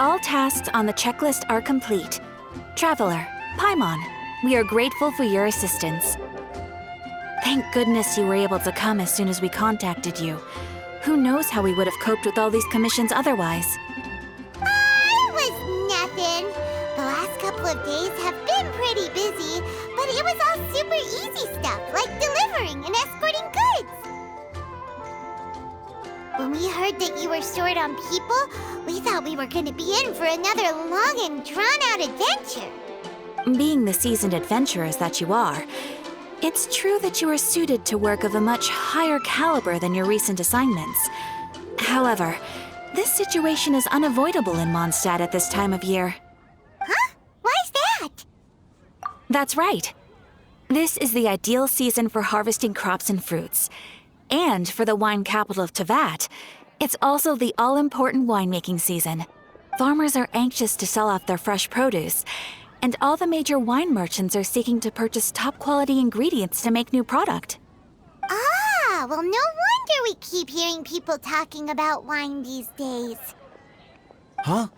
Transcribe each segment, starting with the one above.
All tasks on the checklist are complete. Traveler, Paimon, we are grateful for your assistance. Thank goodness you were able to come as soon as we contacted you. Who knows how we would have coped with all these commissions otherwise? It was nothing. The last couple of days have been pretty busy, but it was all super easy stuff, like delivering and escorting goods. When we heard that you were short on people, we thought we were going to be in for another long and drawn-out adventure. Being the seasoned adventurers that you are, it's true that you are suited to work of a much higher caliber than your recent assignments. However, this situation is unavoidable in Mondstadt at this time of year. Huh? Why's that? That's right. This is the ideal season for harvesting crops and fruits. And for the wine capital of Teyvat, it's also the all-important winemaking season. Farmers are anxious to sell off their fresh produce, and all the major wine merchants are seeking to purchase top-quality ingredients to make new product. Ah, well, no wonder we keep hearing people talking about wine these days. Huh?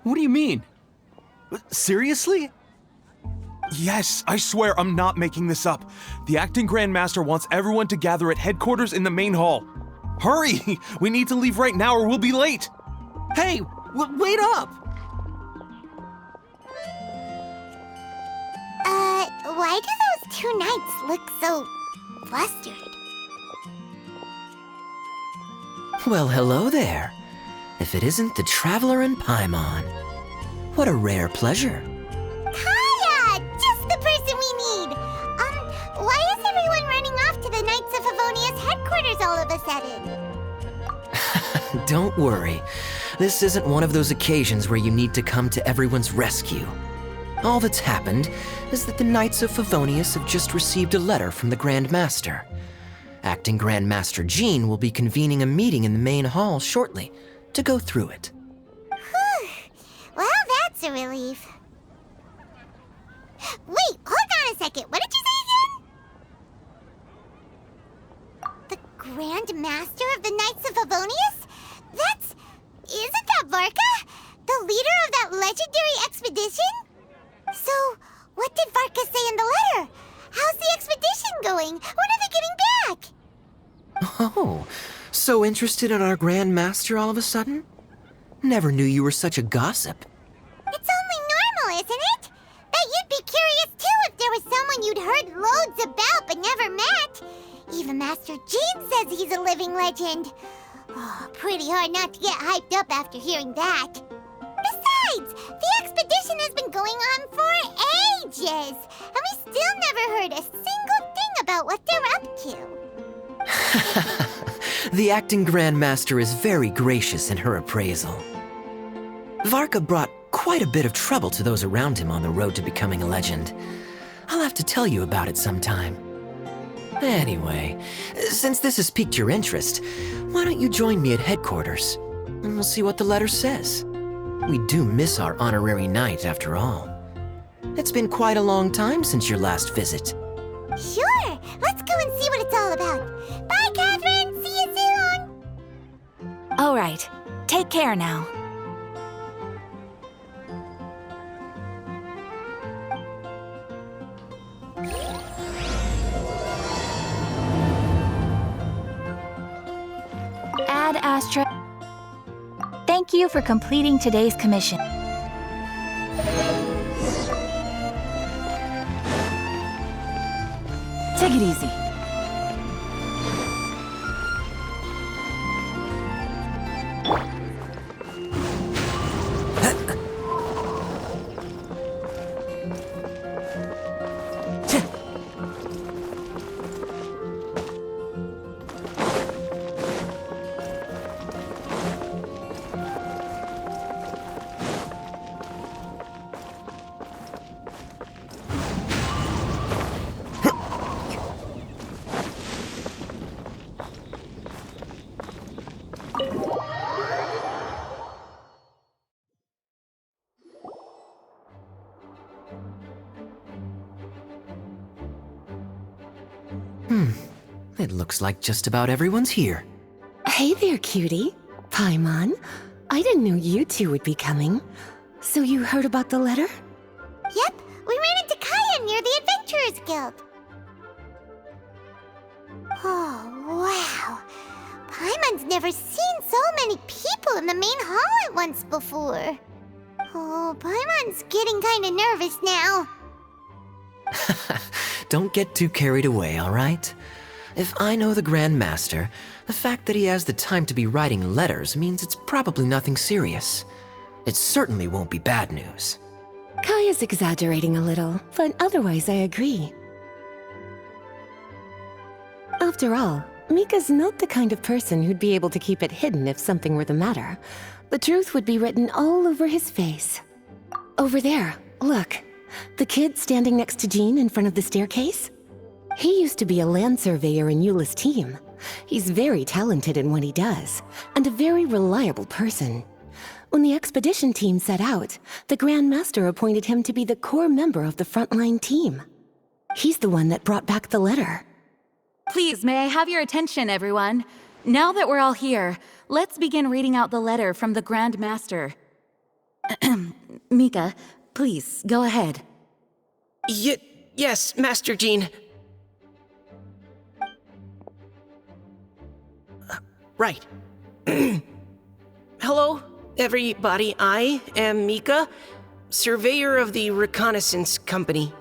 What do you mean? Seriously? Yes, I swear I'm not making this up. The acting Grand Master wants everyone to gather at headquarters in the main hall. Hurry! We need to leave right now or we'll be late! Hey, wait up! Why do those two knights look so flustered? Well, hello there. If it isn't the Traveler and Paimon. What a rare pleasure. Kaya! Just the person we need! Why is everyone running off to the Knights of Favonia's headquarters all of a sudden? Don't worry. This isn't one of those occasions where you need to come to everyone's rescue. All that's happened is that the Knights of Favonius have just received a letter from the Grand Master. Acting Grand Master Jean will be convening a meeting in the main hall shortly to go through it. Whew. Well, that's a relief. Wait, hold on a second. What did you say again? The Grand Master of the Knights of Favonius? Isn't that Varka? The leader of that legendary expedition? So, what did Varka say in the letter? How's the expedition going? When are they getting back? Oh, so interested in our Grand Master all of a sudden? Never knew you were such a gossip. It's only normal, isn't it? That you'd be curious too if there was someone you'd heard loads about but never met. Even Master Jean says he's a living legend. Oh, pretty hard not to get hyped up after hearing that. Besides, the expedition has been going on for ages, and we still never heard a single thing about what they're up to. The acting Grand Master is very gracious in her appraisal. Varka brought quite a bit of trouble to those around him on the road to becoming a legend. I'll have to tell you about it sometime. Anyway, since this has piqued your interest, why don't you join me at headquarters, and we'll see what the letter says. We do miss our honorary knight, after all. It's been quite a long time since your last visit. Sure, let's go and see what it's all about. Bye, Catherine! See you soon! All right, take care now. Ad Astra. Thank you for completing today's commission. Take it easy. It looks like just about everyone's here. Hey there, cutie. Paimon. I didn't know you two would be coming. So you heard about the letter? Yep, we ran into Kaya near the Adventurers Guild. Oh, wow. Paimon's never seen so many people in the main hall at once before. Oh, Paimon's getting kinda nervous now. Don't get too carried away, all right? If I know the Grand Master, the fact that he has the time to be writing letters means it's probably nothing serious. It certainly won't be bad news. Kaya's exaggerating a little, but otherwise I agree. After all, Mika's not the kind of person who'd be able to keep it hidden if something were the matter. The truth would be written all over his face. Over there, look. The kid standing next to Jean in front of the staircase? He used to be a land surveyor in Eula's team. He's very talented in what he does, and a very reliable person. When the expedition team set out, the Grand Master appointed him to be the core member of the frontline team. He's the one that brought back the letter. Please, may I have your attention, everyone? Now that we're all here, let's begin reading out the letter from the Grand Master. Mika, please, go ahead. Yes, Master Jean. Right. Hello, everybody. I am Mika, surveyor of the Reconnaissance Company.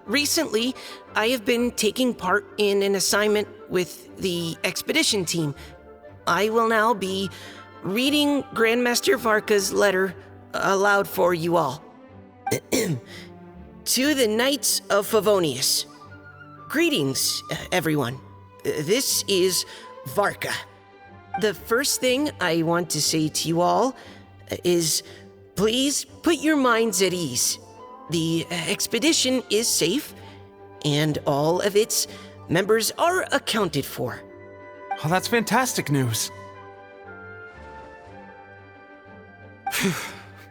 Recently, I have been taking part in an assignment with the expedition team. I will now be reading Grandmaster Varka's letter aloud for you all. To the Knights of Favonius. Greetings, everyone. This is Varka. The first thing I want to say to you all is please put your minds at ease. The expedition is safe, and all of its members are accounted for. Oh, that's fantastic news.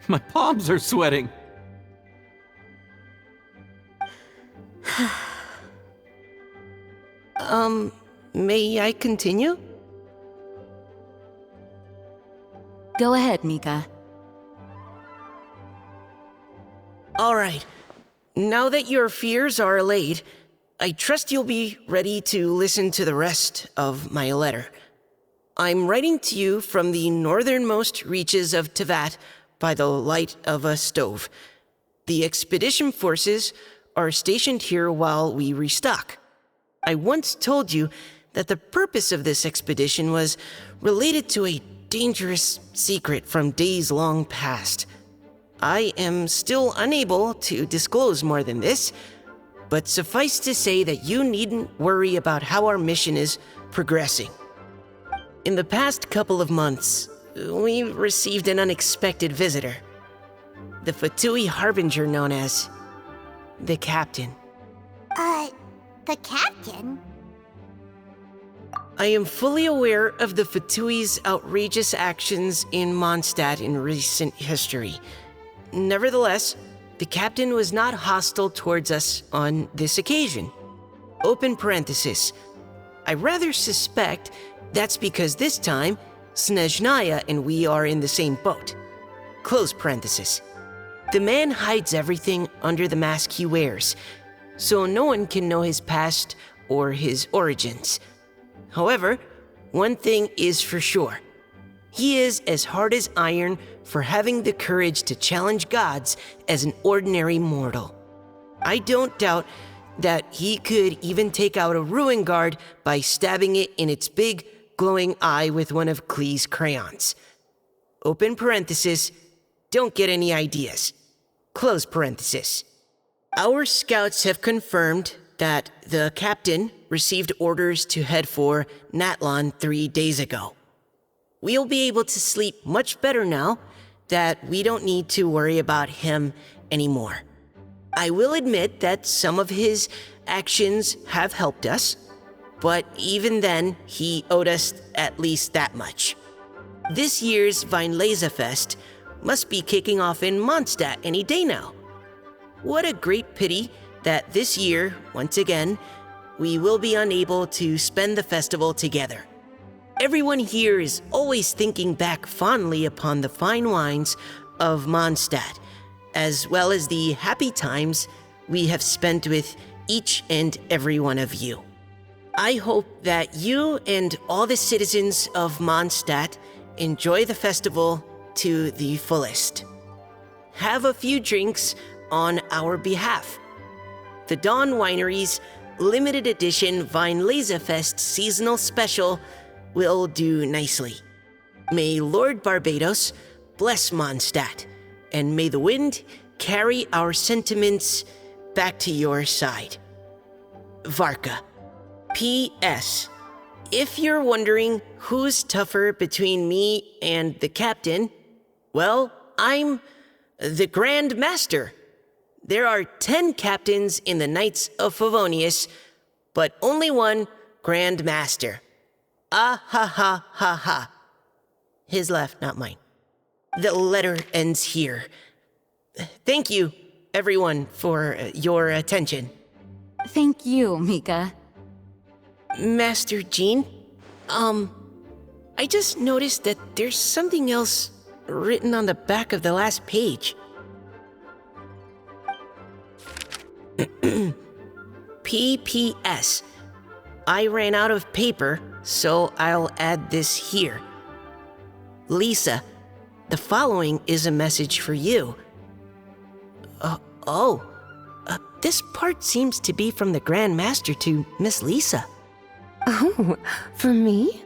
My palms are sweating. May I continue? Go ahead, Mika. All right. Now that your fears are allayed, I trust you'll be ready to listen to the rest of my letter. I'm writing to you from the northernmost reaches of Tevat by the light of a stove. The expedition forces are stationed here while we restock. I once told you that the purpose of this expedition was related to a dangerous secret from days long past. I am still unable to disclose more than this, but suffice to say that you needn't worry about how our mission is progressing. In the past couple of months, we received an unexpected visitor. The Fatui Harbinger known as the Captain. The captain? I am fully aware of the Fatui's outrageous actions in Mondstadt in recent history. Nevertheless, the captain was not hostile towards us on this occasion. Open parenthesis. I rather suspect that's because this time, Snezhnaya and we are in the same boat. Close parenthesis. The man hides everything under the mask he wears, so no one can know his past or his origins. However, one thing is for sure. He is as hard as iron for having the courage to challenge gods as an ordinary mortal. I don't doubt that he could even take out a ruin guard by stabbing it in its big, glowing eye with one of Klee's crayons. Open parenthesis, don't get any ideas. Close parenthesis. Our scouts have confirmed that the captain received orders to head for Natlon 3 days ago. We'll be able to sleep much better now that we don't need to worry about him anymore. I will admit that some of his actions have helped us, but even then, he owed us at least that much. This year's Weinlesefest must be kicking off in Mondstadt any day now. What a great pity that this year, once again, we will be unable to spend the festival together. everyone here is always thinking back fondly upon the fine wines of Mondstadt, as well as the happy times we have spent with each and every one of you. I hope that you and all the citizens of Mondstadt enjoy the festival to the fullest. Have a few drinks on our behalf. The Dawn Winery's limited edition Weinlesefest seasonal special will do nicely. May Lord Barbados bless Mondstadt, and may the wind carry our sentiments back to your side. Varka. P.S. If you're wondering who's tougher between me and the captain, well, I'm the Grand Master. There are 10 captains in the Knights of Favonius, but only one Grand Master. Ah ha ha ha ha. His left, not mine. The letter ends here. Thank you, everyone, for your attention. Thank you, Mika. Master Jean, I just noticed that there's something else written on the back of the last page. P.P.S. I ran out of paper, so I'll add this here. Lisa, the following is a message for you. This part seems to be from the Grand Master to Miss Lisa. Oh, for me?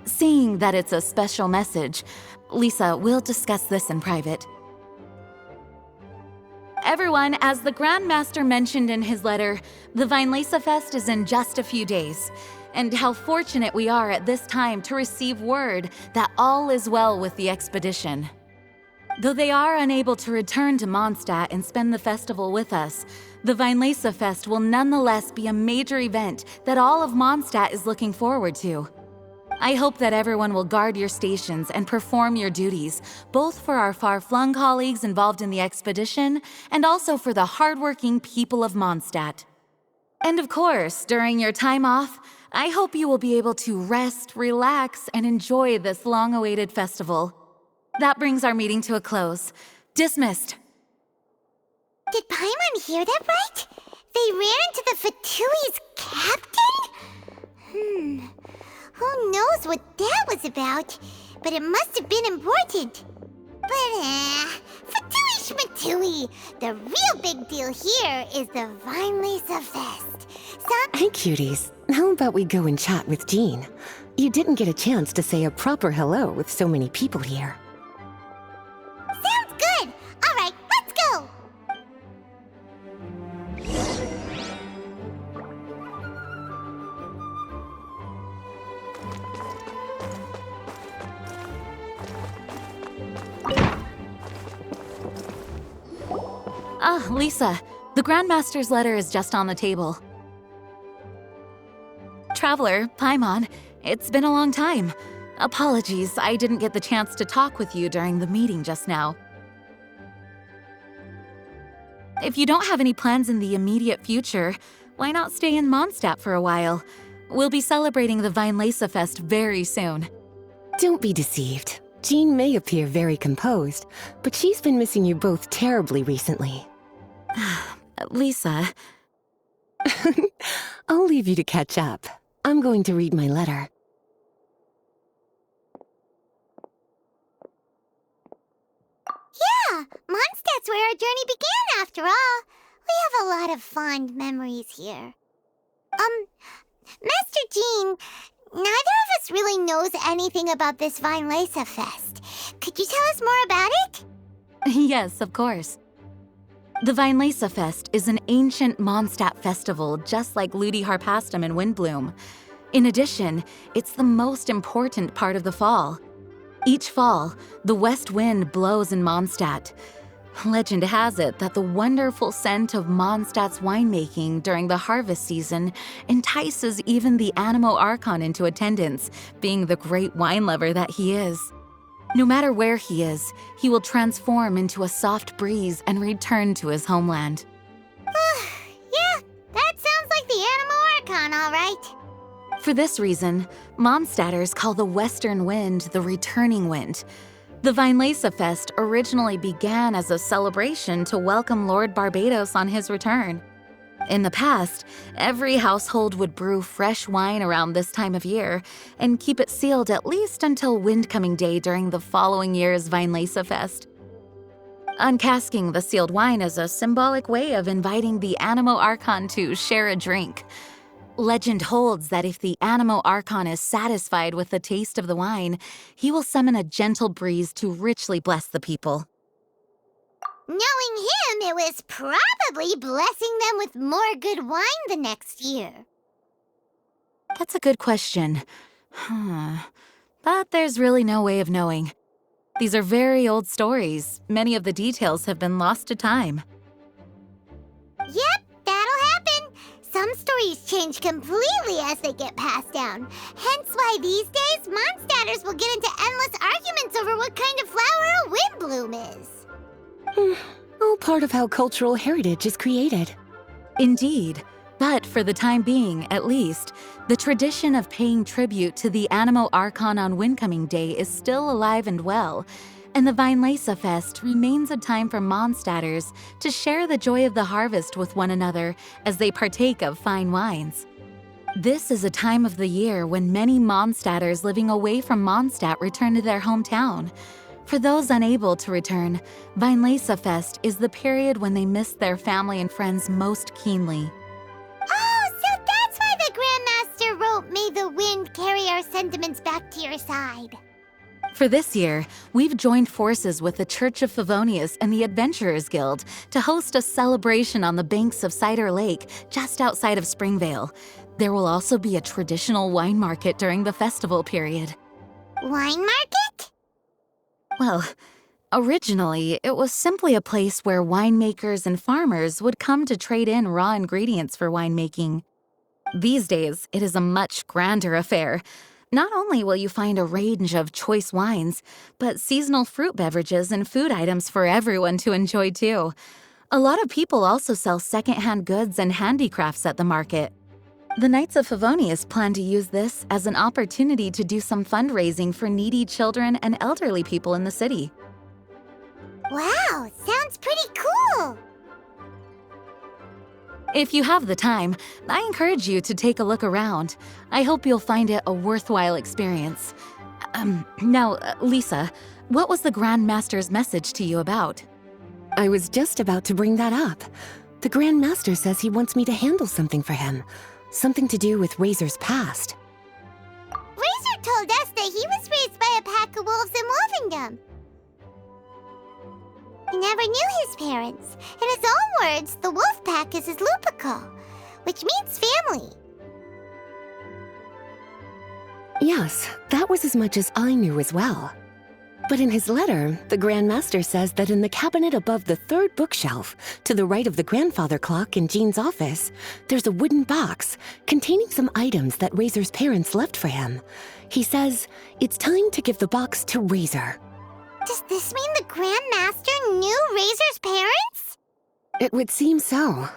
Seeing that it's a special message, Lisa, we'll discuss this in private. Everyone, as the Grand Master mentioned in his letter, the Weinlesefest is in just a few days. And how fortunate we are at this time to receive word that all is well with the expedition. Though they are unable to return to Mondstadt and spend the festival with us, the Weinlesefest will nonetheless be a major event that all of Mondstadt is looking forward to. I hope that everyone will guard your stations and perform your duties, both for our far-flung colleagues involved in the expedition and also for the hardworking people of Mondstadt. And of course, during your time off, I hope you will be able to rest, relax, and enjoy this long-awaited festival. That brings our meeting to a close. Dismissed. Did Paimon hear that right? They ran into the Fatui's captain? Who knows what that was about? But it must have been important. But, Fatui Schmatui! The real big deal here is the Weinlesefest. Hey, cuties. How about we go and chat with Jean? You didn't get a chance to say a proper hello with so many people here. Sounds good! Alright, let's go! Lisa, the Grandmaster's letter is just on the table. Traveler, Paimon, it's been a long time. Apologies, I didn't get the chance to talk with you during the meeting just now. If you don't have any plans in the immediate future, why not stay in Mondstadt for a while? We'll be celebrating the Weinlesefest very soon. Don't be deceived. Jean may appear very composed, but she's been missing you both terribly recently. Lisa... I'll leave you to catch up. I'm going to read my letter. Yeah, Mondstadt's where our journey began after all. We have a lot of fond memories here. Master Jean, neither of us really knows anything about this Weinlesefest. Could you tell us more about it? Yes, of course. The Weinlesefest is an ancient Mondstadt festival just like Ludi Harpastum and Windbloom. In addition, it's the most important part of the fall. Each fall, the west wind blows in Mondstadt. Legend has it that the wonderful scent of Mondstadt's winemaking during the harvest season entices even the Animo Archon into attendance, being the great wine lover that he is. No matter where he is, he will transform into a soft breeze and return to his homeland. Yeah, that sounds like the Animo Archon, all right. For this reason, Mondstadters call the western wind the returning wind. The Weinlese Fest originally began as a celebration to welcome Lord Barbados on his return. In the past, every household would brew fresh wine around this time of year and keep it sealed at least until Windcoming Day during the following year's Weinlese Fest. Uncasking the sealed wine is a symbolic way of inviting the Animo Archon to share a drink. Legend holds that if the Animo Archon is satisfied with the taste of the wine, he will summon a gentle breeze to richly bless the people. Knowing him, it was probably blessing them with more good wine the next year. That's a good question. But there's really no way of knowing. These are very old stories. Many of the details have been lost to time. Yep, that'll happen. Some stories change completely as they get passed down. Hence why these days, Mondstadters will get into endless arguments over what kind of flower a windbloom is. All part of how cultural heritage is created. Indeed. But for the time being, at least, the tradition of paying tribute to the Animo Archon on Windcoming Day is still alive and well, and the Weinlese Fest remains a time for Mondstadters to share the joy of the harvest with one another as they partake of fine wines. This is a time of the year when many Mondstadters living away from Mondstadt return to their hometown. For those unable to return, Weinlese Fest is the period when they miss their family and friends most keenly. Oh, so that's why the Grandmaster wrote, "May the wind carry our sentiments back to your side." For this year, we've joined forces with the Church of Favonius and the Adventurers Guild to host a celebration on the banks of Cider Lake just outside of Springvale. There will also be a traditional wine market during the festival period. Wine market? Well, originally, it was simply a place where winemakers and farmers would come to trade in raw ingredients for winemaking. These days, it is a much grander affair. Not only will you find a range of choice wines, but seasonal fruit beverages and food items for everyone to enjoy too. A lot of people also sell secondhand goods and handicrafts at the market. The Knights of Favonius plan to use this as an opportunity to do some fundraising for needy children and elderly people in the city. Wow, sounds pretty cool. If you have the time, I encourage you to take a look around. I hope you'll find it a worthwhile experience. Now, Lisa, what was the Grand Master's message to you about? I was just about to bring that up. The Grand Master says he wants me to handle something for him. Something to do with Razor's past. Razor told us that he was raised by a pack of wolves in Wolvendom. He never knew his parents. In his own words, the wolf pack is his lupical, which means family. Yes, that was as much as I knew as well. But in his letter, the Grand Master says that in the cabinet above the third bookshelf, to the right of the grandfather clock in Jean's office, there's a wooden box containing some items that Razor's parents left for him. He says it's time to give the box to Razor. Does this mean the Grand Master knew Razor's parents? It would seem so.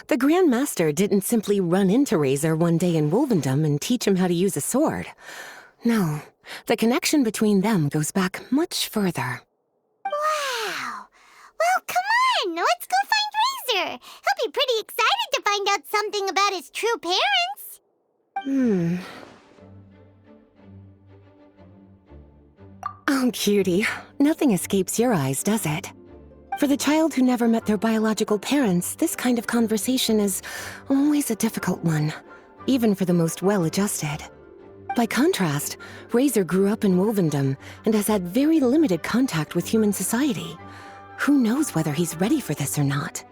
The Grand Master didn't simply run into Razor one day in Wolvendom and teach him how to use a sword. No, the connection between them goes back much further. Wow! Well, come on! Let's go find Razor! He'll be pretty excited to find out something about his true parents! Oh, cutie. Nothing escapes your eyes, does it? For the child who never met their biological parents, this kind of conversation is always a difficult one, even for the most well-adjusted. By contrast, Razor grew up in Wolvendom and has had very limited contact with human society. Who knows whether he's ready for this or not?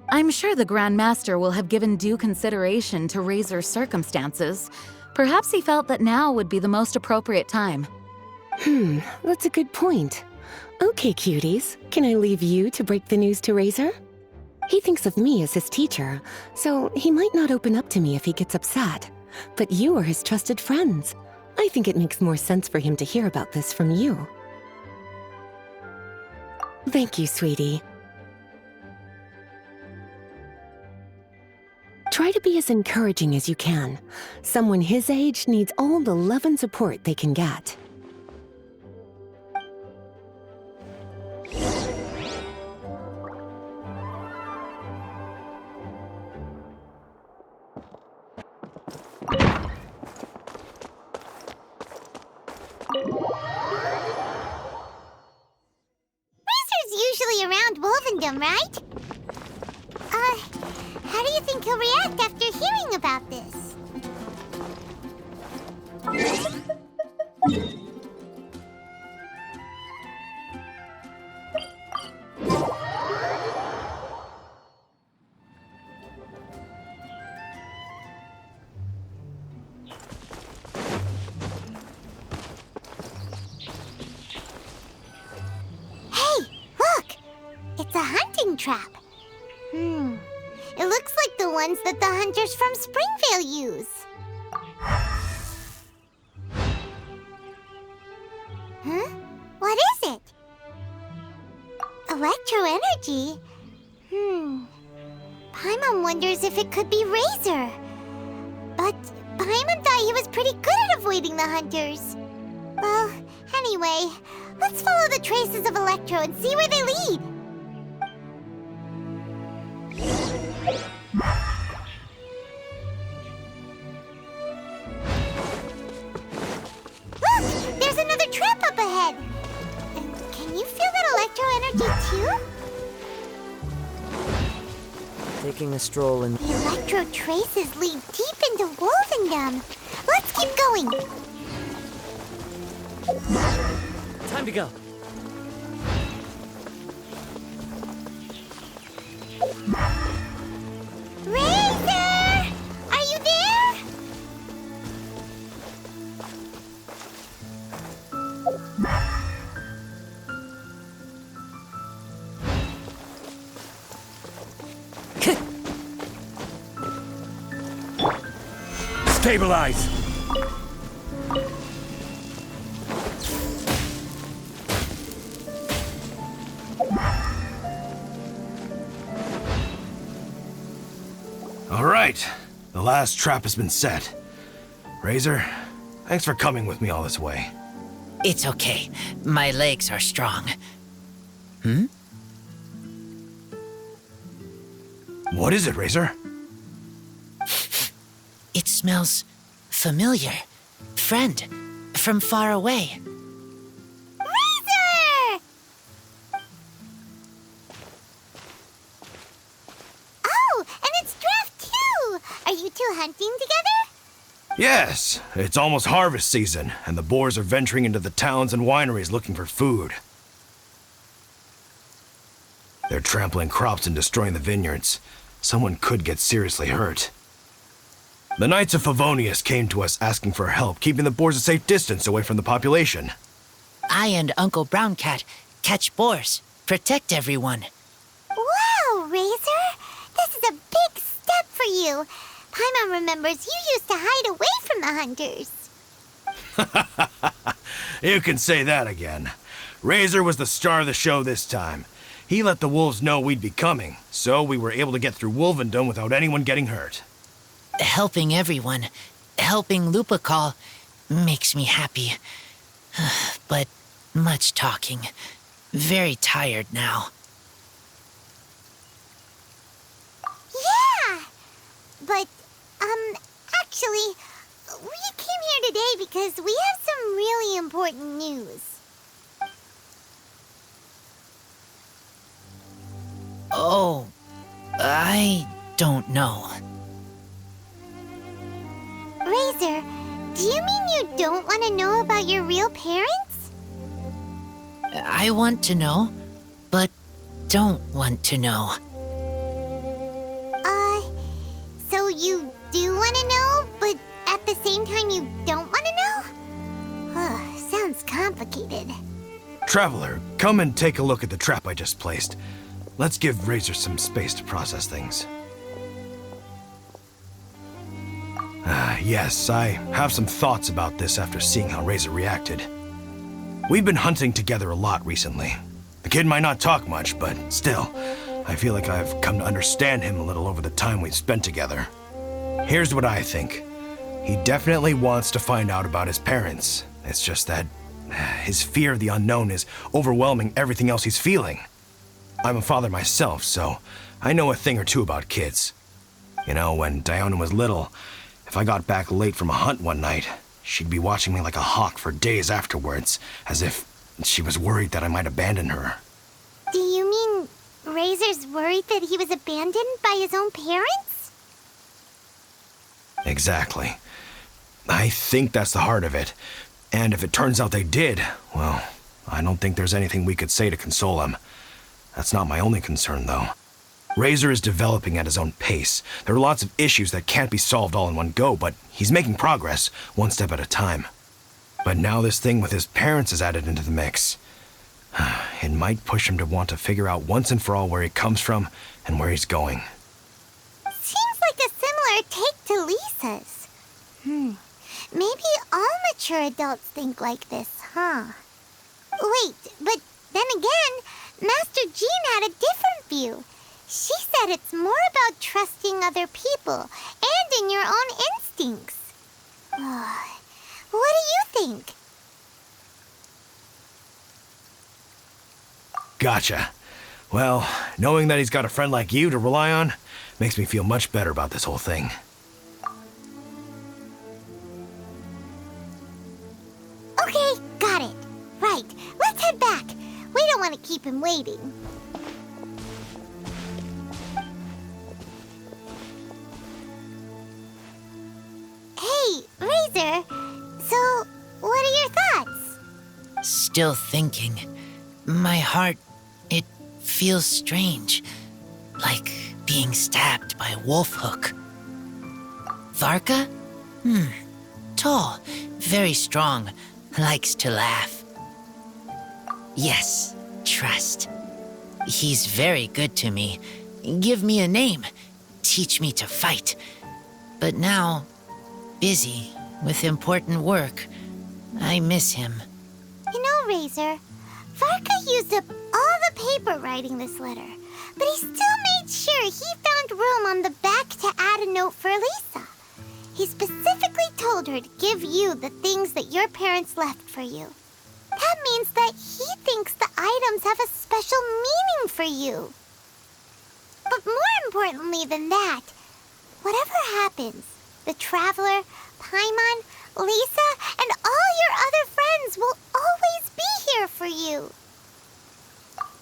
I'm sure the Grand Master will have given due consideration to Razor's circumstances. Perhaps he felt that now would be the most appropriate time. That's a good point. Okay, cuties, can I leave you to break the news to Razor? He thinks of me as his teacher, so he might not open up to me if he gets upset. But you are his trusted friends. I think it makes more sense for him to hear about this from you. Thank you, sweetie. Try to be as as encouraging as you can. Someone his age needs all the love and support they can get. Usually around Wolvendom, right? How do you think he'll react after hearing about this? It's a hunting trap. It looks like the ones that the hunters from Springvale use. Huh? What is it? Electro energy? Paimon wonders if it could be Razor. But Paimon thought he was pretty good at avoiding the hunters. Well, anyway, let's follow the traces of Electro and see where they lead. Look! There's another trap up ahead! Can you feel that electro energy too? Taking a stroll in... The electro traces lead deep into Wolvendom. Let's keep going! Time to go. Razor! Are you there? Stabilize! All right, the last trap has been set. Razor, thanks for coming with me all this way. It's okay. My legs are strong. What is it, Razor? It smells familiar. Friend, from far away. Razor! Oh, and it's Draft too! Are you two hunting together? Yes, it's almost harvest season, and the boars are venturing into the towns and wineries looking for food. They're trampling crops and destroying the vineyards. Someone could get seriously hurt. The Knights of Favonius came to us asking for help keeping the boars a safe distance away from the population. I and Uncle Brown Cat catch boars, protect everyone. Wow, Razor! This is a big step for you. Paimon remembers you used to hide away from the hunters. You can say that again. Razor was the star of the show this time. He let the wolves know we'd be coming, so we were able to get through Wolvendom without anyone getting hurt. Helping everyone, helping Lupical, makes me happy. But much talking. Very tired now. Yeah! But, actually, we came here today because we have some really important news. Oh, I don't know. Razor, do you mean you don't want to know about your real parents? I want to know, but don't want to know. So you do want to know, but at the same time you don't want to know? Sounds complicated. Traveler, come and take a look at the trap I just placed. Let's give Razor some space to process things. Yes, I have some thoughts about this after seeing how Razor reacted. We've been hunting together a lot recently. The kid might not talk much, but still, I feel like I've come to understand him a little over the time we've spent together. Here's what I think. He definitely wants to find out about his parents. It's just that his fear of the unknown is overwhelming everything else he's feeling. I'm a father myself, so I know a thing or two about kids. You know, when Diona was little, if I got back late from a hunt one night, she'd be watching me like a hawk for days afterwards, as if she was worried that I might abandon her. Do you mean Razor's worried that he was abandoned by his own parents? Exactly. I think that's the heart of it. And if it turns out they did, well, I don't think there's anything we could say to console him. That's not my only concern, though. Razor is developing at his own pace. There are lots of issues that can't be solved all in one go, but he's making progress, one step at a time. But now this thing with his parents is added into the mix. It might push him to want to figure out once and for all where he comes from and where he's going. Seems like a similar take to Lisa's. Maybe all mature adults think like this, huh? Wait, but then again, Master Jean had a different view. She said it's more about trusting other people and in your own instincts. What do you think? Gotcha. Well, knowing that he's got a friend like you to rely on makes me feel much better about this whole thing. Okay, got it. Right, let's head back. We don't want to keep him waiting. Hey, Razor. So, what are your thoughts? Still thinking. My heart, it feels strange. Like being stabbed by a wolf hook. Varka? Tall, very strong, likes to laugh. Yes, trust. He's very good to me. Give me a name. Teach me to fight. But now, busy with important work. I miss him. You know, Razor, Varka used up all the paper writing this letter, but he still made sure he found room on the back to add a note for Lisa. He specifically told her to give you the things that your parents left for you. That means that he thinks the items have a special meaning for you. But more importantly than that, whatever happens, the Traveler, Paimon, Lisa, and all your other friends will always be here for you.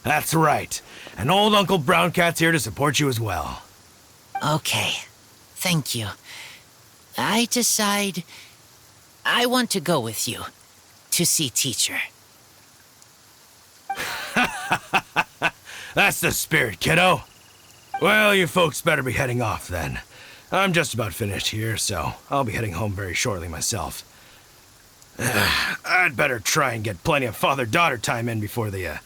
That's right. And old Uncle Brown Cat's here to support you as well. Okay, thank you. I decide I want to go with you to see teacher. That's the spirit, kiddo. Well, you folks better be heading off then. I'm just about finished here, so I'll be heading home very shortly myself. I'd better try and get plenty of father-daughter time in before the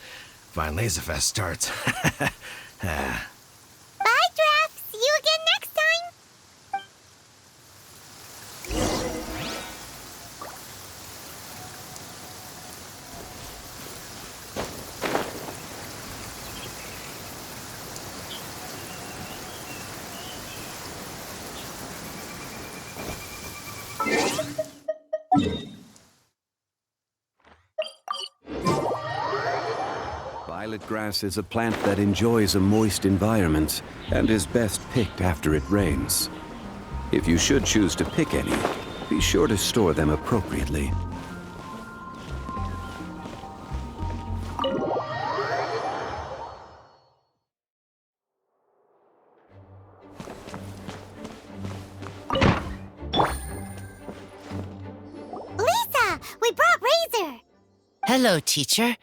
Vine Laser Fest starts. Bye, Draf. See you again next time. Violet grass is a plant that enjoys a moist environment and is best picked after it rains. If you should choose to pick any, be sure to store them appropriately. Lisa, we brought Razor. Hello, teacher.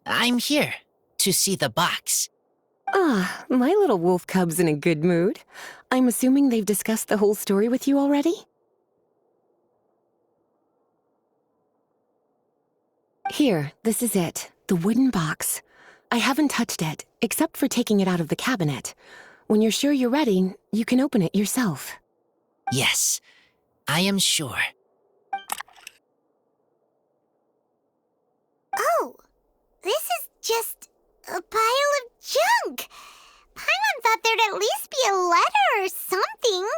I'm here to see the box. Ah, my little wolf cub's in a good mood. I'm assuming they've discussed the whole story with you already? Here, this is it. The wooden box. I haven't touched it, except for taking it out of the cabinet. When you're sure you're ready, you can open it yourself. Yes, I am sure. Oh, this is just a pile of junk. Paimon thought there'd at least be a letter or something.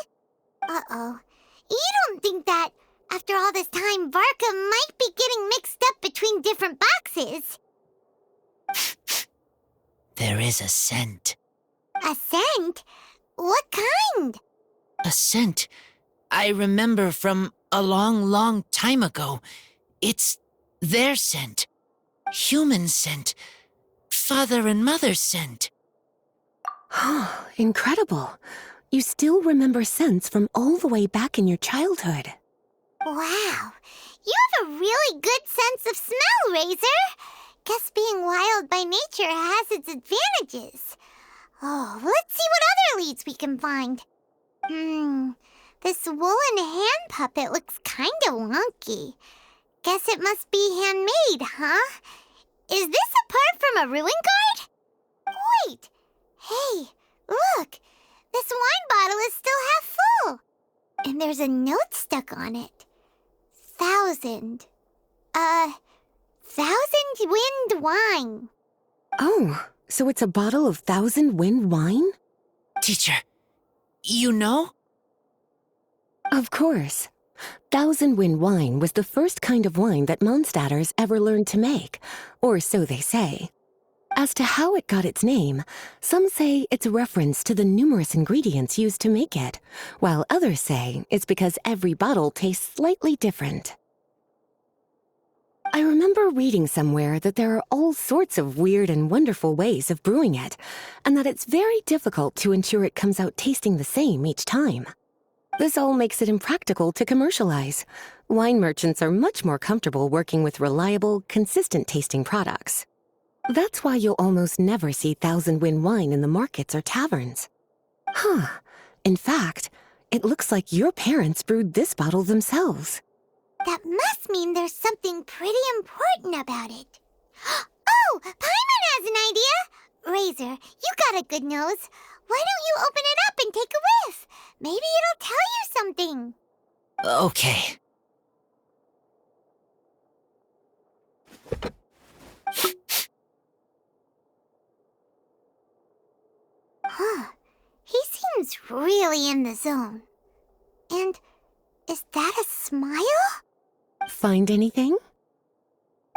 there is a scent. A scent? What kind? A scent I remember from a long, long time ago. It's their scent. Human scent. Father and mother scent. Incredible. You still remember scents from all the way back in your childhood. Wow. You have a really good sense of smell, Razor. Guess being wild by nature has its advantages. Oh, let's see what other leads we can find. This woolen hand puppet looks kinda wonky. Guess it must be handmade, huh? Is this a part from a ruin guard? Wait! Hey, look! This wine bottle is still half full. And there's a note stuck on it. 1,000 wind wine. Oh, so it's a bottle of 1,000 wind wine? Teacher, you know? Of course. 1,000 wind wine was the first kind of wine that Mondstadters ever learned to make, or so they say. As to how it got its name, some say it's a reference to the numerous ingredients used to make it, while others say it's because every bottle tastes slightly different. I remember reading somewhere that there are all sorts of weird and wonderful ways of brewing it, and that it's very difficult to ensure it comes out tasting the same each time. This all makes it impractical to commercialize. Wine merchants are much more comfortable working with reliable, consistent-tasting products. That's why you'll almost never see 1,000 wind wine in the markets or taverns. In fact, it looks like your parents brewed this bottle themselves. That must mean there's something pretty important about it. Oh, Paimon has an idea! Razor, you got a good nose. Why don't you open it up and take a whiff? Maybe it'll tell you something. Okay. He seems really in the zone. And is that a smile? Find anything?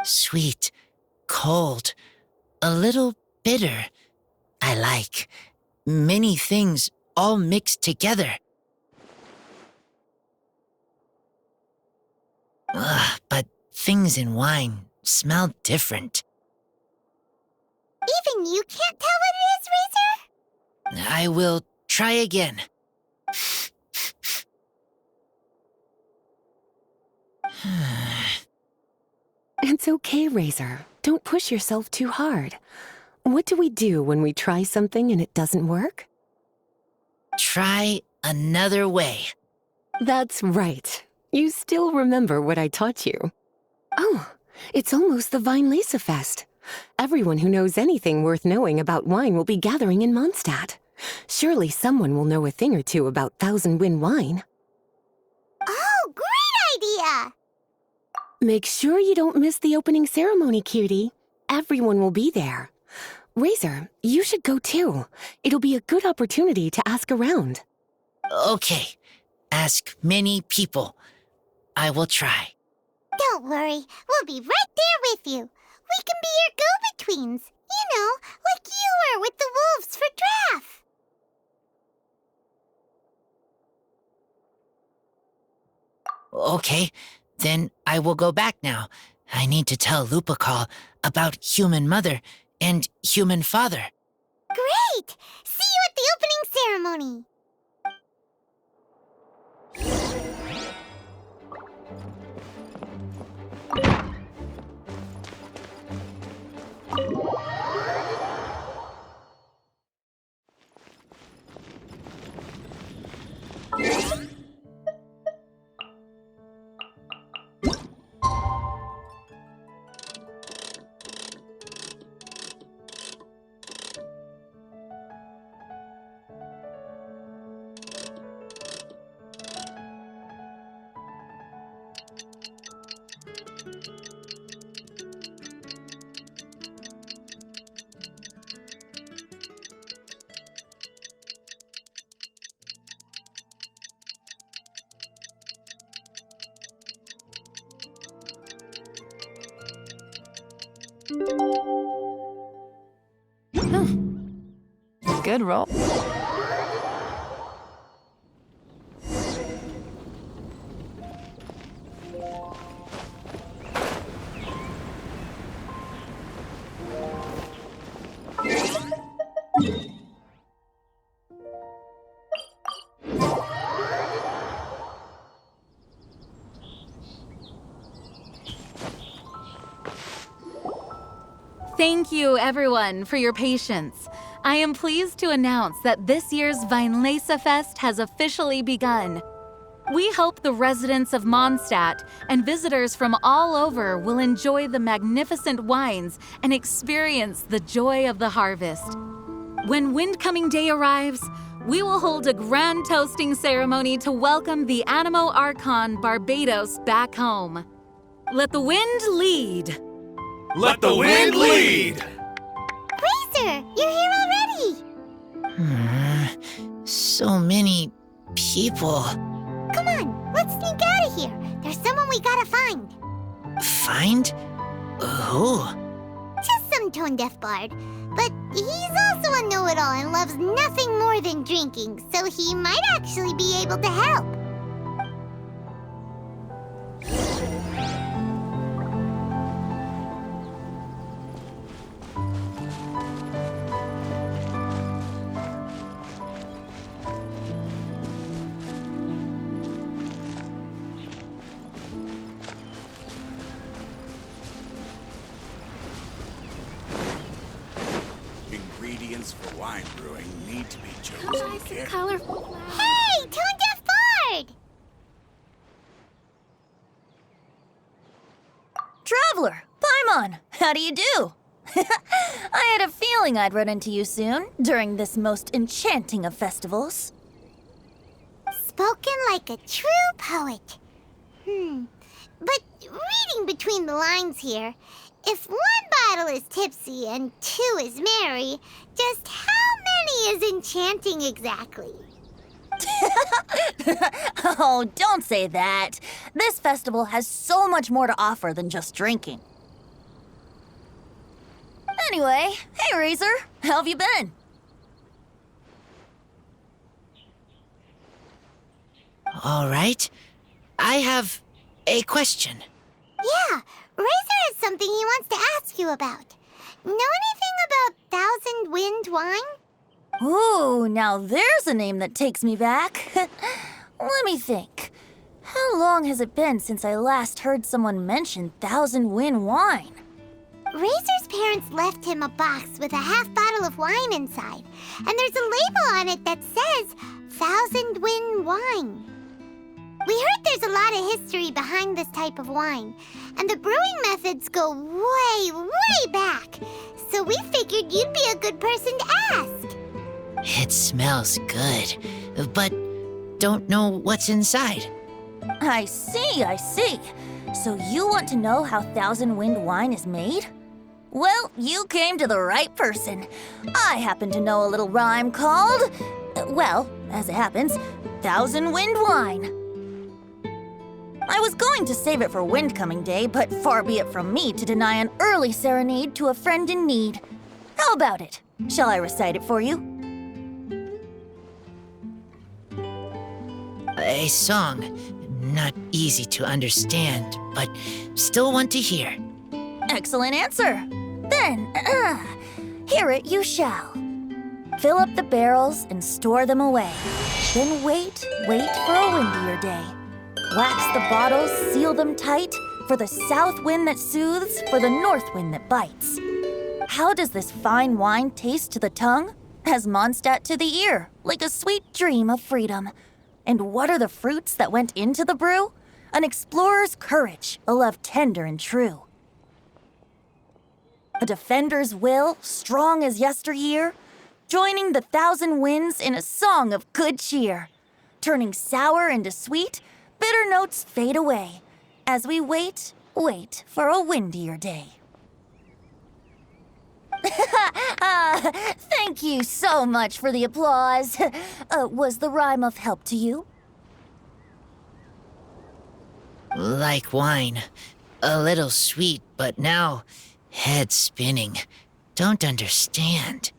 Sweet, cold, a little bitter. I like many things all mixed together. But things in wine smell different. Even you can't tell what it is, Razor? I will try again. It's okay, Razor. Don't push yourself too hard. What do we do when we try something and it doesn't work? Try another way. That's right. You still remember what I taught you. Oh, it's almost the Weinlese Fest. Everyone who knows anything worth knowing about wine will be gathering in Mondstadt. Surely someone will know a thing or two about 1,000 wind wine. Oh, great idea! Make sure you don't miss the opening ceremony, cutie. Everyone will be there. Razor, you should go too. It'll be a good opportunity to ask around. Okay. Ask many people. I will try. Don't worry, we'll be right there with you. We can be your go-betweens. You know, like you were with the wolves for Draff. Okay, then I will go back now. I need to tell Lupacol about human mother and human father. Great! See you at the opening ceremony. Good roll. Thank you, everyone, for your patience. I am pleased to announce that this year's Weinlese Fest has officially begun. We hope the residents of Mondstadt and visitors from all over will enjoy the magnificent wines and experience the joy of the harvest. When Windcoming Day arrives, we will hold a grand toasting ceremony to welcome the Animo Archon Barbados back home. Let the wind lead. Let the wind lead! Razor, you're here already! So many people. Come on, let's sneak out of here. There's someone we gotta find. Find? Who? Just some tone-deaf bard. But he's also a know-it-all and loves nothing more than drinking, so he might actually be able to help. Ingredients for wine brewing need to be chosen carefully. Colorful. Hey, tone-deaf bard! Traveler, Paimon, how do you do? I had a feeling I'd run into you soon, during this most enchanting of festivals. Spoken like a true poet. But reading between the lines here, if one bottle is tipsy and two is merry, just how many is enchanting exactly? Oh, don't say that. This festival has so much more to offer than just drinking. Anyway, hey Razor, how have you been? All right. I have a question. Yeah, Razor has something he wants to ask you about. Know anything about Thousand Wind wine? Ooh, now there's a name that takes me back. Let me think. How long has it been since I last heard someone mention Thousand Wind wine? Razor's parents left him a box with a half bottle of wine inside, and there's a label on it that says Thousand Wind wine. We heard there's a lot of history behind this type of wine, and the brewing methods go way, way back, so we figured you'd be a good person to ask. It smells good, but don't know what's inside. I see, I see. So you want to know how Thousand Wind wine is made? Well, you came to the right person. I happen to know a little rhyme called, well, as it happens, Thousand Wind wine. I was going to save it for Windcoming Day, but far be it from me to deny an early serenade to a friend in need. How about it? Shall I recite it for you? A song. Not easy to understand, but still want to hear. Excellent answer. Then, hear it you shall. Fill up the barrels and store them away. Then wait for a windier day. Wax the bottles, seal them tight, for the south wind that soothes, for the north wind that bites. How does this fine wine taste to the tongue? As Mondstadt to the ear, like a sweet dream of freedom. And what are the fruits that went into the brew? An explorer's courage, a love tender and true. A defender's will, strong as yesteryear, joining the thousand winds in a song of good cheer. Turning sour into sweet, bitter notes fade away, as we wait for a windier day. Thank you so much for the applause. Was the rhyme of help to you? Like wine. A little sweet, but now head spinning. Don't understand.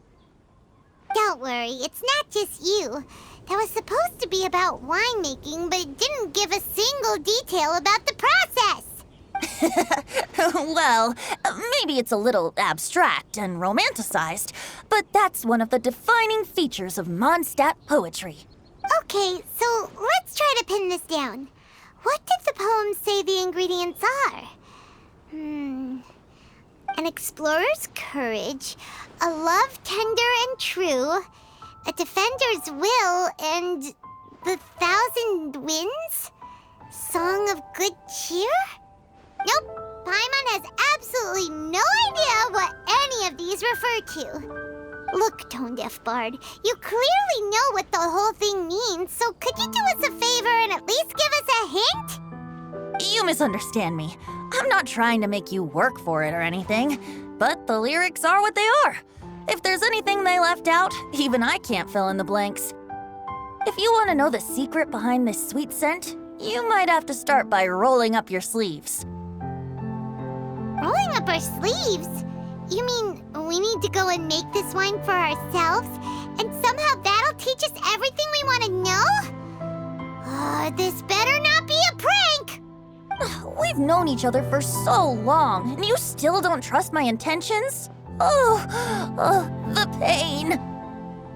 Don't don't worry, it's not just you. That was supposed to be about winemaking, but it didn't give a single detail about the process. Well, maybe it's a little abstract and romanticized, but that's one of the defining features of Mondstadt poetry. Okay, so let's try to pin this down. What did the poem say the ingredients are? An explorer's courage, a love tender and true, a defender's will, and the thousand winds? Song of good cheer? Nope, Paimon has absolutely no idea what any of these refer to. Look, Tone-Deaf Bard, you clearly know what the whole thing means, so could you do us a favor and at least give us a hint? You misunderstand me. I'm not trying to make you work for it or anything, but the lyrics are what they are. If there's anything they left out, even I can't fill in the blanks. If you want to know the secret behind this sweet scent, you might have to start by rolling up your sleeves. Rolling up our sleeves? You mean we need to go and make this wine for ourselves, and somehow that'll teach us everything we want to know? This better not be a prank! We've known each other for so long, and you still don't trust my intentions? The pain.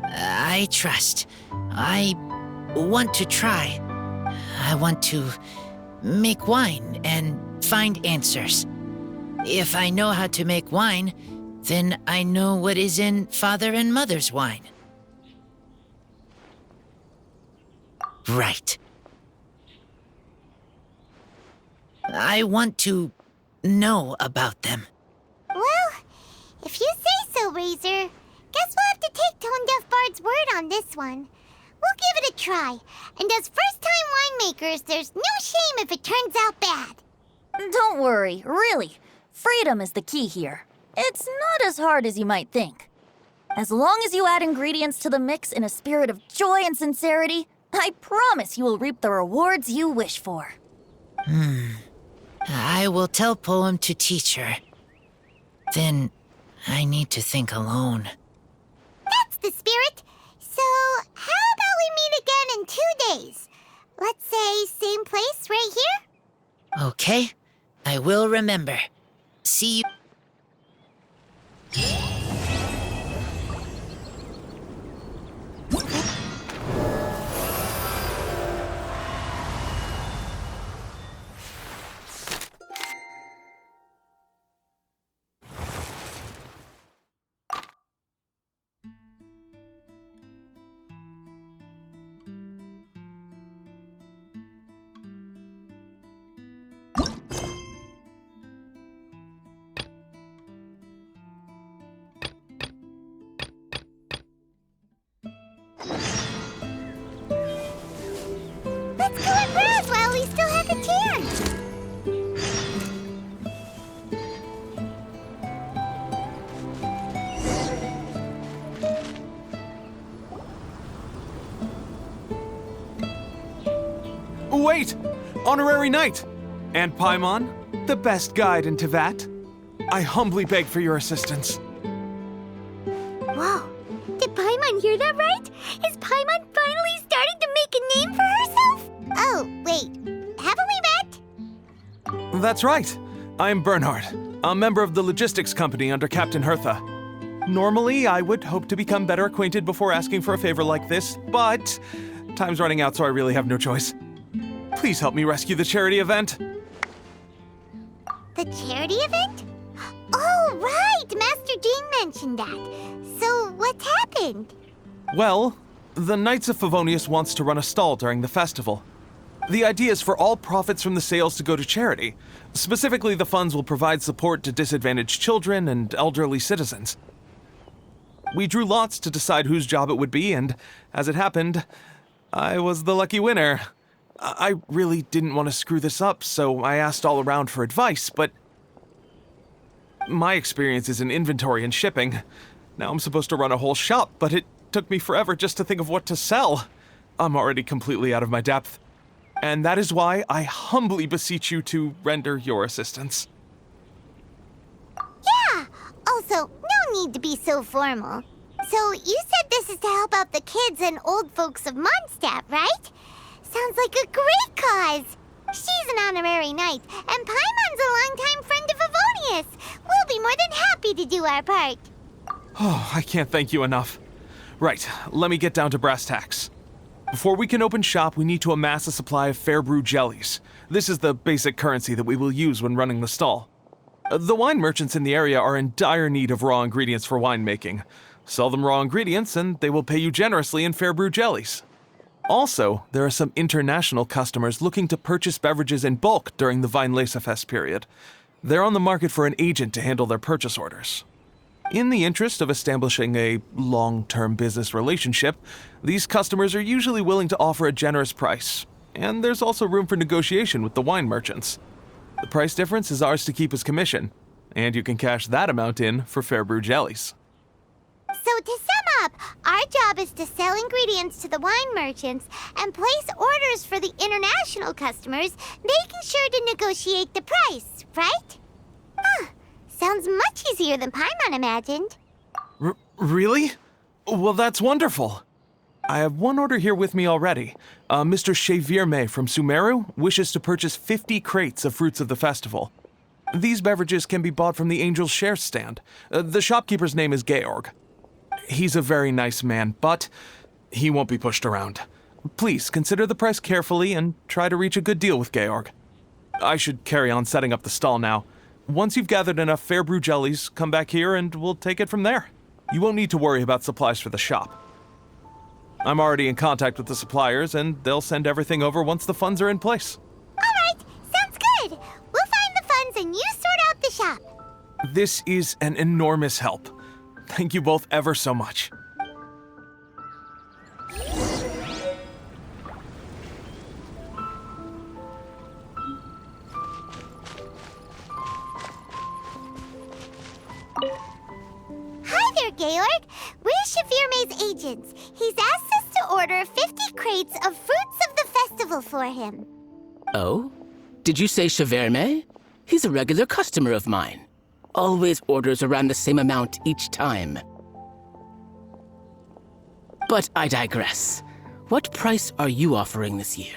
I trust. I want to try. I want to make wine and find answers. If I know how to make wine, then I know what is in Father and Mother's wine. Right. I want to know about them. Well, if you say so, Razor, guess we'll have to take Tone-Deaf Bard's word on this one. We'll give it a try, and as first-time winemakers, there's no shame if it turns out bad. Don't worry, really. Freedom is the key here. It's not as hard as you might think. As long as you add ingredients to the mix in a spirit of joy and sincerity, I promise you will reap the rewards you wish for. I will tell Poem to teach her. Then I need to think alone. That's the spirit. So, how about we meet again in 2 days? Let's say same place right here? Okay, I will remember. See you. Let's go and browse while we still have a chance. Wait! Honorary Knight! And Paimon, the best guide in Tevat. I humbly beg for your assistance. Whoa, did Paimon hear that right? Is Paimon finally starting to make a name for herself? Oh, wait, haven't we met? That's right. I'm Bernhard, a member of the logistics company under Captain Hertha. Normally, I would hope to become better acquainted before asking for a favor like this, but time's running out, so I really have no choice. Please help me rescue the charity event. The charity event? Oh, right! Master Jean mentioned that. So, what's happened? Well, the Knights of Favonius wants to run a stall during the festival. The idea is for all profits from the sales to go to charity. Specifically, the funds will provide support to disadvantaged children and elderly citizens. We drew lots to decide whose job it would be, and as it happened, I was the lucky winner. I really didn't want to screw this up, so I asked all around for advice, but my experience is in inventory and shipping. Now I'm supposed to run a whole shop, but it took me forever just to think of what to sell. I'm already completely out of my depth. And that is why I humbly beseech you to render your assistance. Yeah! Also, no need to be so formal. So you said this is to help out the kids and old folks of Mondstadt, right? Sounds like a great cause. She's an honorary knight, and Paimon's a longtime friend of Avonius. We'll be more than happy to do our part. Oh, I can't thank you enough. Right, let me get down to brass tacks. Before we can open shop, we need to amass a supply of fair brew jellies. This is the basic currency that we will use when running the stall. The wine merchants in the area are in dire need of raw ingredients for winemaking. Sell them raw ingredients, and they will pay you generously in fair brew jellies. Also, there are some international customers looking to purchase beverages in bulk during the Weinlesefest period. They're on the market for an agent to handle their purchase orders. In the interest of establishing a long-term business relationship, these customers are usually willing to offer a generous price, and there's also room for negotiation with the wine merchants. The price difference is ours to keep as commission, and you can cash that amount in for fair brew jellies. So to sum up, our job is to sell ingredients to the wine merchants and place orders for the international customers, making sure to negotiate the price, right? Sounds much easier than Paimon imagined. Really? Well, that's wonderful. I have one order here with me already. Mr. Chevirme from Sumeru wishes to purchase 50 crates of fruits of the festival. These beverages can be bought from the Angel's Share stand. The shopkeeper's name is Georg. He's a very nice man, but he won't be pushed around. Please consider the price carefully and try to reach a good deal with Georg. I should carry on setting up the stall now. Once you've gathered enough fair brew jellies, come back here and we'll take it from there. You won't need to worry about supplies for the shop. I'm already in contact with the suppliers, and they'll send everything over once the funds are in place. All right, sounds good. We'll find the funds and you sort out the shop. This is an enormous help. Thank you both ever so much. Hi there, Georg. We're Chevirme's agents. He's asked us to order 50 crates of fruits of the festival for him. Oh? Did you say Chevirme? He's a regular customer of mine. Always orders around the same amount each time. But I digress. What price are you offering this year?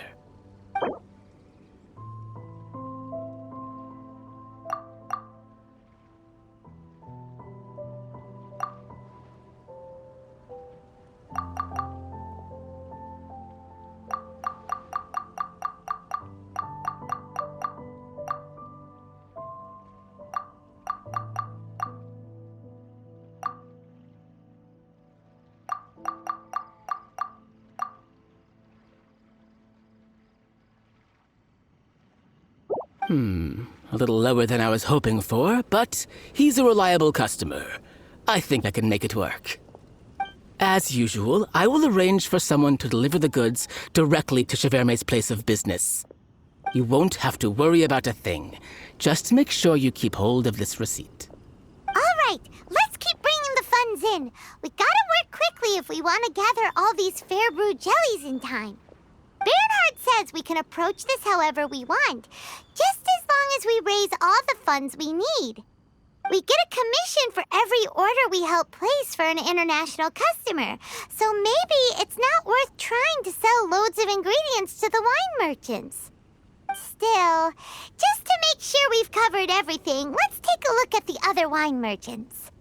A little lower than I was hoping for, but he's a reliable customer. I think I can make it work. As usual, I will arrange for someone to deliver the goods directly to Chevirme's place of business. You won't have to worry about a thing. Just make sure you keep hold of this receipt. All right, let's keep bringing the funds in. We gotta work quickly if we want to gather all these fair brew jellies in time. Bernhard says we can approach this however we want, just as long as we raise all the funds we need. We get a commission for every order we help place for an international customer, so maybe it's not worth trying to sell loads of ingredients to the wine merchants. Still, just to make sure we've covered everything, let's take a look at the other wine merchants.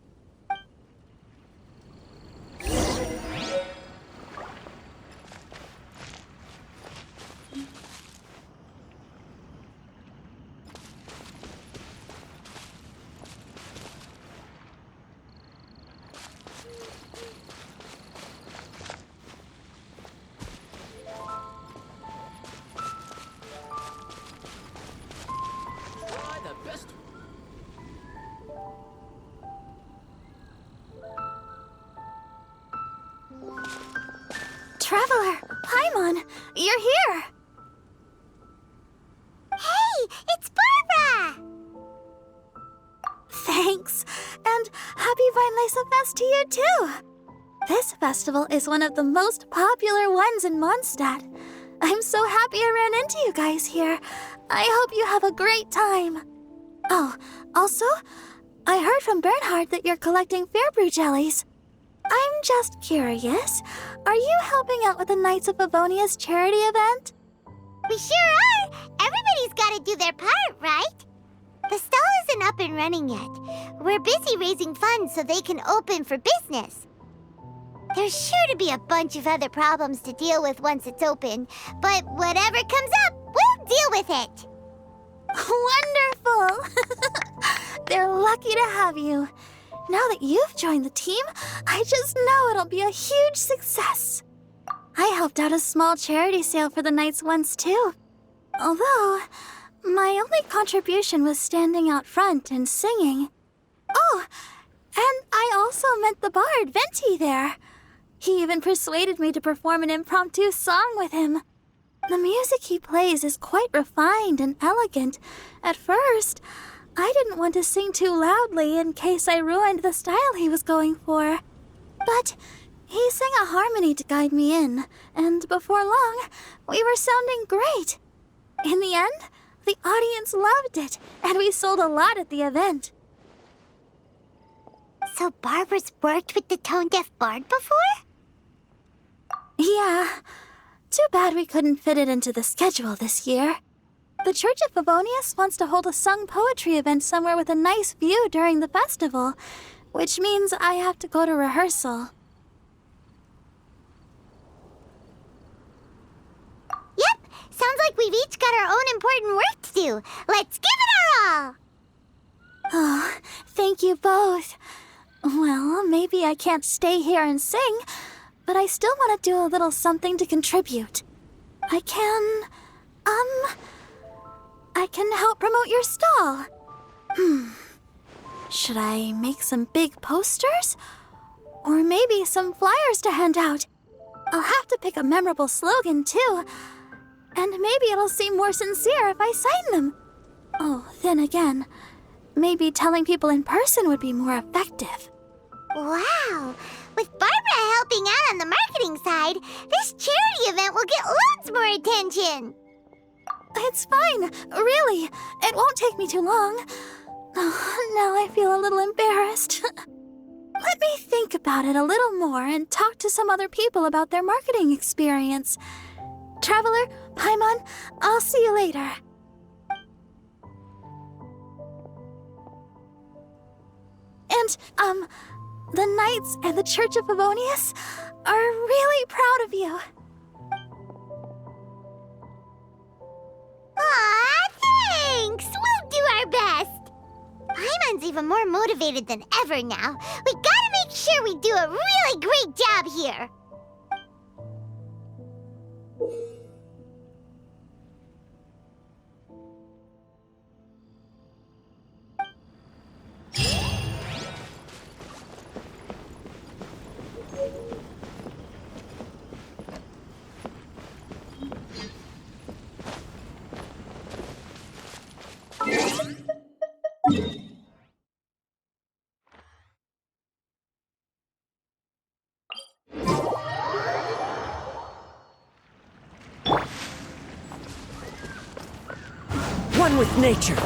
Traveler, Paimon, you're here! Hey, it's Barbara! Thanks, and happy Weinlesefest to you too! This festival is one of the most popular ones in Mondstadt. I'm so happy I ran into you guys here. I hope you have a great time. Oh, also, I heard from Bernhard that you're collecting fair brew jellies. I'm just curious. Are you helping out with the Knights of Favonia's charity event? We sure are! Everybody's gotta do their part, right? The stall isn't up and running yet. We're busy raising funds so they can open for business. There's sure to be a bunch of other problems to deal with once it's open, but whatever comes up, we'll deal with it. Wonderful! They're lucky to have you. Now that you've joined the team, I just know it'll be a huge success. I helped out a small charity sale for the Knights once, too. Although, my only contribution was standing out front and singing. Oh, and I also met the bard, Venti, there. He even persuaded me to perform an impromptu song with him. The music he plays is quite refined and elegant. At first, I didn't want to sing too loudly in case I ruined the style he was going for. But he sang a harmony to guide me in, and before long, we were sounding great. In the end, the audience loved it, and we sold a lot at the event. So Barbara's worked with the tone-deaf bard before? Yeah. Too bad we couldn't fit it into the schedule this year. The Church of Favonius wants to hold a sung poetry event somewhere with a nice view during the festival, which means I have to go to rehearsal. Yep, sounds like we've each got our own important work to do. Let's give it our all! Oh, thank you both. Well, maybe I can't stay here and sing, but I still want to do a little something to contribute. I can help promote your stall. Should I make some big posters? Or maybe some flyers to hand out? I'll have to pick a memorable slogan, too. And maybe it'll seem more sincere if I sign them. Oh, then again, maybe telling people in person would be more effective. Wow! With Barbara helping out on the marketing side, this charity event will get loads more attention! It's fine, really. It won't take me too long. Oh, now I feel a little embarrassed. Let me think about it a little more and talk to some other people about their marketing experience. Traveler, Paimon, I'll see you later. And, the Knights and the Church of Favonius are really proud of you. Aw, thanks! We'll do our best! Paimon's even more motivated than ever now. We gotta make sure we do a really great job here! One with nature.